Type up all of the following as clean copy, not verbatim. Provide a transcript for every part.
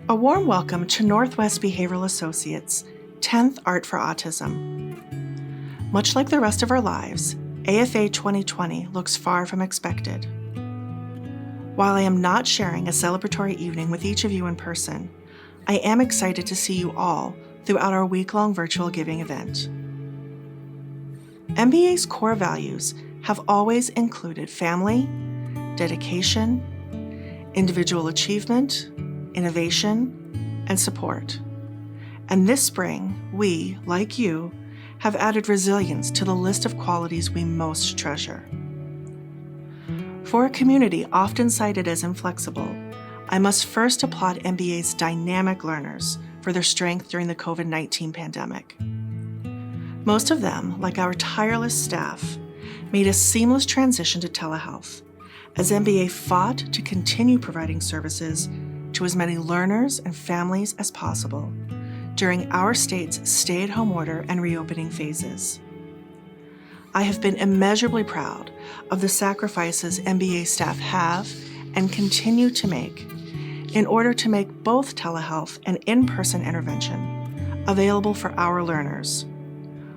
A warm welcome to Northwest Behavioral Associates' 10th Art for Autism. Much like the rest of our lives, AFA 2020 looks far from expected. While I am not sharing a celebratory evening with each of you in person, I am excited to see you all throughout our week-long virtual giving event. MBA's core values have always included family, dedication, individual achievement, innovation, and support. And this spring, we, like you, have added resilience to the list of qualities we most treasure. For a community often cited as inflexible, I must first applaud MBA's dynamic learners for their strength during the COVID-19 pandemic. Most of them, like our tireless staff, made a seamless transition to telehealth, as MBA fought to continue providing services to as many learners and families as possible during our state's stay-at-home order and reopening phases. I have been immeasurably proud of the sacrifices MBA staff have and continue to make in order to make both telehealth and in-person intervention available for our learners,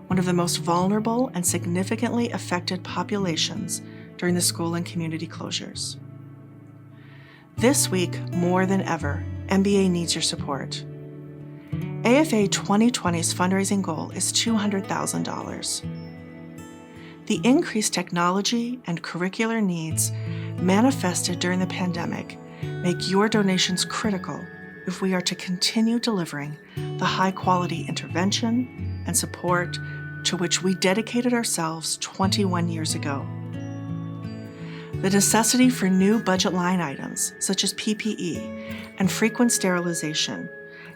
one of the most vulnerable and significantly affected populations during the school and community closures. This week, more than ever, MBA needs your support. AFA 2020's fundraising goal is $200,000. The increased technology and curricular needs manifested during the pandemic make your donations critical if we are to continue delivering the high-quality intervention and support to which we dedicated ourselves 21 years ago. The necessity for new budget line items, such as PPE and frequent sterilization,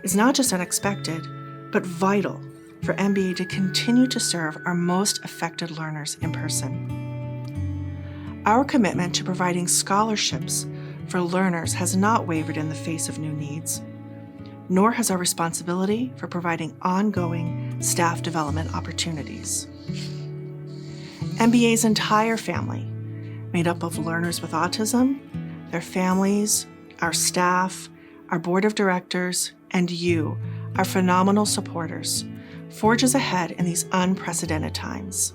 is not just unexpected, but vital for MBA to continue to serve our most affected learners in person. Our commitment to providing scholarships for learners has not wavered in the face of new needs, nor has our responsibility for providing ongoing staff development opportunities. MBA's entire family, made up of learners with autism, their families, our staff, our board of directors, and you, our phenomenal supporters, forges ahead in these unprecedented times.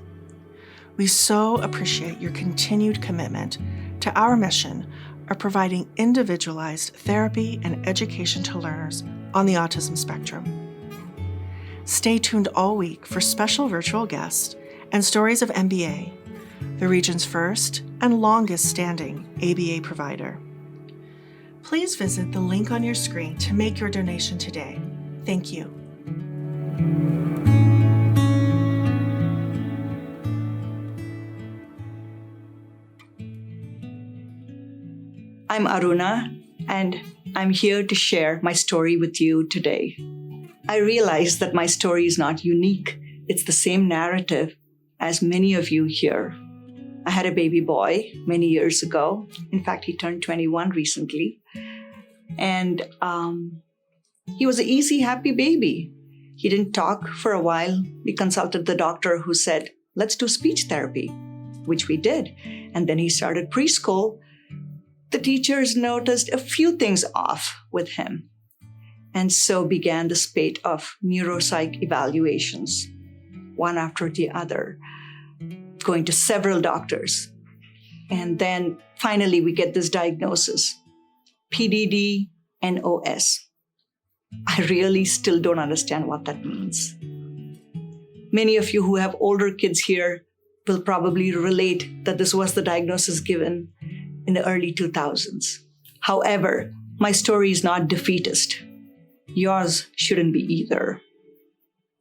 We so appreciate your continued commitment to our mission of providing individualized therapy and education to learners on the autism spectrum. Stay tuned all week for special virtual guests and stories of MBA, the region's first and longest-standing ABA provider. Please visit the link on your screen to make your donation today. Thank you. I'm Aruna, and I'm here to share my story with you today. I realize that my story is not unique. It's the same narrative as many of you here. I had a baby boy many years ago. In fact, he turned 21 recently. And he was an easy, happy baby. He didn't talk for a while. We consulted the doctor who said, let's do speech therapy, which we did. And then he started preschool. The teachers noticed a few things off with him. And so began the spate of neuropsych evaluations, one after the other, going to several doctors. And then finally we get this diagnosis, PDD-NOS. I really still don't understand what that means. Many of you who have older kids here will probably relate that this was the diagnosis given in the early 2000s. However, my story is not defeatist. Yours shouldn't be either.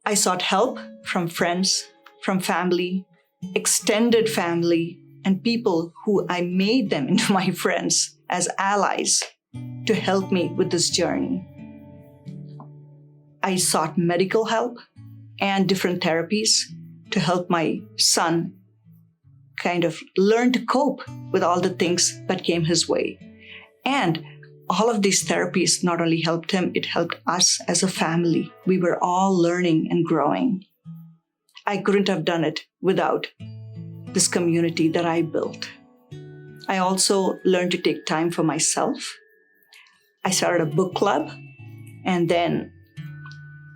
I sought help from friends, from family, extended family, and people who I made them into my friends as allies to help me with this journey. I sought medical help and different therapies to help my son kind of learn to cope with all the things that came his way. And all of these therapies not only helped him, it helped us as a family. We were all learning and growing. I couldn't have done it without this community that I built. I also learned to take time for myself. I started a book club And then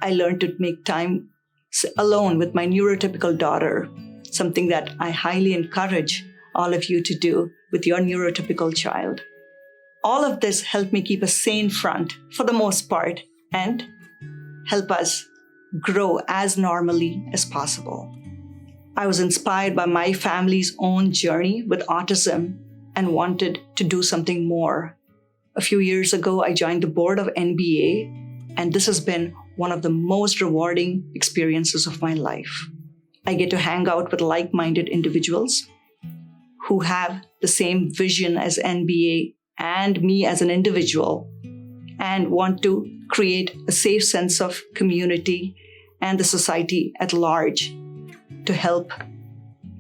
I learned to make time alone with my neurotypical daughter, something that I highly encourage all of you to do with your neurotypical child. All of this helped me keep a sane front for the most part and help us grow as normally as possible. I was inspired by my family's own journey with autism and wanted to do something more. A few years ago, I joined the board of NBA, and this has been one of the most rewarding experiences of my life. I get to hang out with like-minded individuals who have the same vision as NBA and me as an individual and want to create a safe sense of community and the society at large to help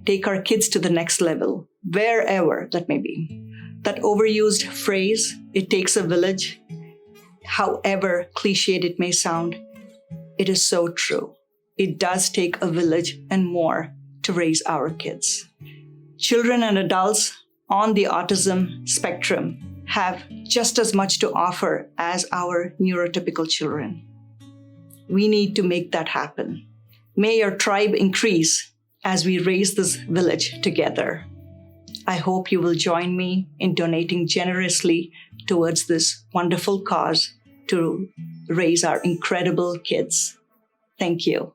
take our kids to the next level, wherever that may be. That overused phrase, it takes a village, however cliched it may sound, it is so true. It does take a village and more to raise our kids. Children and adults on the autism spectrum have just as much to offer as our neurotypical children. We need to make that happen. May your tribe increase as we raise this village together. I hope you will join me in donating generously towards this wonderful cause to raise our incredible kids. Thank you.